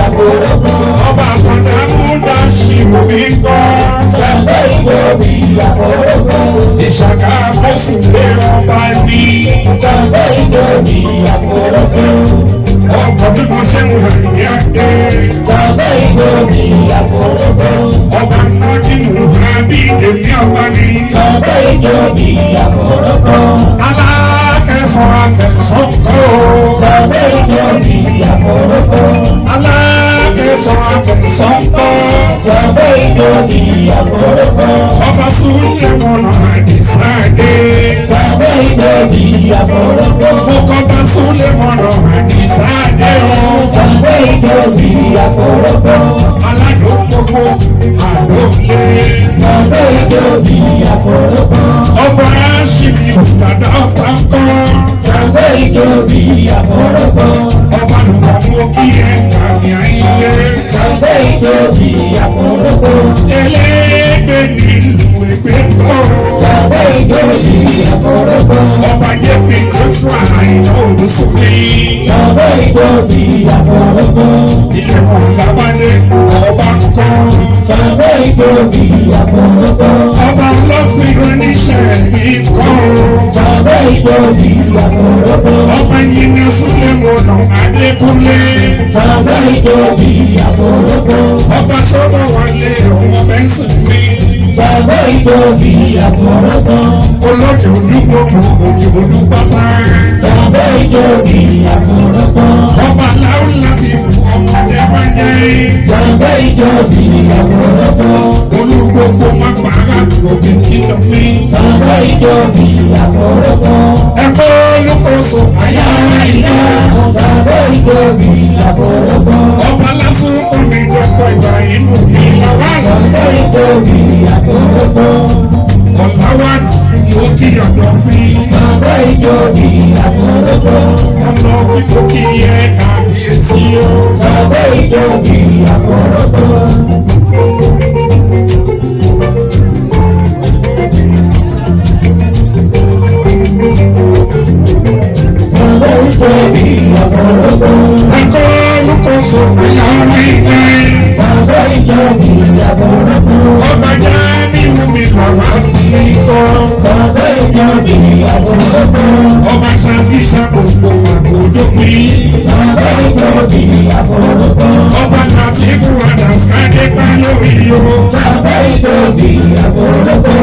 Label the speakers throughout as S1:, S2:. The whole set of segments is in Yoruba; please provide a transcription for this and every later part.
S1: àbòrògbò.
S2: Ọba àkàndá mú dáṣì omi kọ́.
S1: Ṣàngó ìjòbí àbòrògbò.
S2: Ìṣàgá fẹ́sùlé ọba ní.
S1: Ṣàngó ìjòbí àbòrògbò.
S2: Ọkọ̀ bí mo ṣe ń rìn ní àdé.
S1: Ṣàngó ìjòbí àbòrògbò.
S2: Ọba náà nínú àbí èmi ọba ní.
S1: Ṣàngó ìjòbí àbòrògbò.
S2: Alákẹ́sọ̀ akẹ́sọ̀ kọ́.
S1: Ṣàngó ìjòbí àbòrògbò.
S2: Alákẹ́sọ̀ akẹ́sọ̀ kọ́.
S1: Ṣàngó ìjòbí àbòrògbò.
S2: Ọba súnlẹ̀ mọ̀nà àdìsáde.
S1: Ṣàngó ìjòbí àbòrògbò.
S2: Mo kọ́ bá súnlẹ̀ mọ̀nà àdìsáde o.
S1: Ṣàngó ìjòbí àbòrògbò.
S2: Aládùn gbogbo àdókè.
S1: Ṣàngó ìjòbí àbòrògbò.
S2: Ọba ṣìbí dàda ọba kọ́.
S1: Ṣàngó ìjòbí àbòrògbò.
S2: Ọba lùfọ̀ mú kí ẹ kàmì ayé.
S1: Ṣàngó ìjòbí àbòrògbò.
S2: Ẹlẹ́gbẹ́ nílùú ẹgbẹ́ kọ́.
S1: Ṣàngó ìjòbí àbòrògbò.
S2: Ọba jẹ́ pé Joshua àìná olùsùnmí.
S1: Ṣàngó ìjòbí àbòrògbò.
S2: Ilẹ̀kùn làbádé ọba kọ́.
S1: Ṣàngó ìjòbí àbòrògbò.
S2: Ọba lọ́fìn oníṣẹ́ ikọ́.
S1: Ṣàngó ìjòbí àbòrògbò.
S2: Ọba yìí ní Súlẹ̀ mọ̀nà Adékúnlé.
S1: Ṣàngó ìjòbí àbòrògbò.
S2: Ọba sọ́dọ̀ wọlé ọmọ bẹ́sìn mi.
S1: Ṣàngó ìjòbí àbòrògbò.
S2: Olóòjì ojú gbogbo òjò ojú pápá.
S1: Ṣàngó ìjòbí àbòrògbò.
S2: Ọba láwọn láti fún ọmọdé máa jẹ́.
S1: Ṣàngó ìjòbí àbòrògbò.
S2: Olúgbogbo máa pàrà lòdì nínú mi.
S1: Ṣàngó ìjòbí àbòrògbò.
S2: Ẹ̀kọ́ olùkóso àyàrá ìyá.
S1: Ṣàngó ìjòbí àbòrògbò.
S2: Ọba lásán omi dọ́kọ̀ ìgbà inú mi lọ́wọ́.
S1: Ṣàngó ìjòbí àbòrògbò.
S2: Ọ̀làwà yóò kí ọ̀dọ́ fi.
S1: Ṣàngó ìjòbí àbòrògbò.
S2: Ọ̀nà òkú kí ẹ kàbíyèsí o.
S1: Ṣàngó ìjòbí àbòrògbò. Ṣàngó ìjòbí àbòrògbò.
S2: Ẹ̀kọ́ olùkóso àyàrá ìyá.
S1: Ṣàngó ìjòbí àbòrògbò.
S2: Ọba já nínú mi lọ́wọ́ mi kọ́.
S1: Ṣàngó ìjòbí àbòrògbò.
S2: Ọba ṣàkíṣà gbogbo àkójọ mi.
S1: Ṣàngó ìjòbí àbòrògbò.
S2: Ọba láti fúradà fàdé bá lórí o.
S1: Ṣàngó ìjòbí àbòrògbò.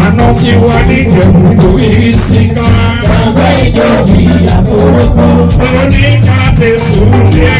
S2: Àná tí wà ní ìjẹ̀bù lórí ìsìnká.
S1: Ṣàngó ìjòbí àbòrògbò.
S2: Oníkà ti sùn lé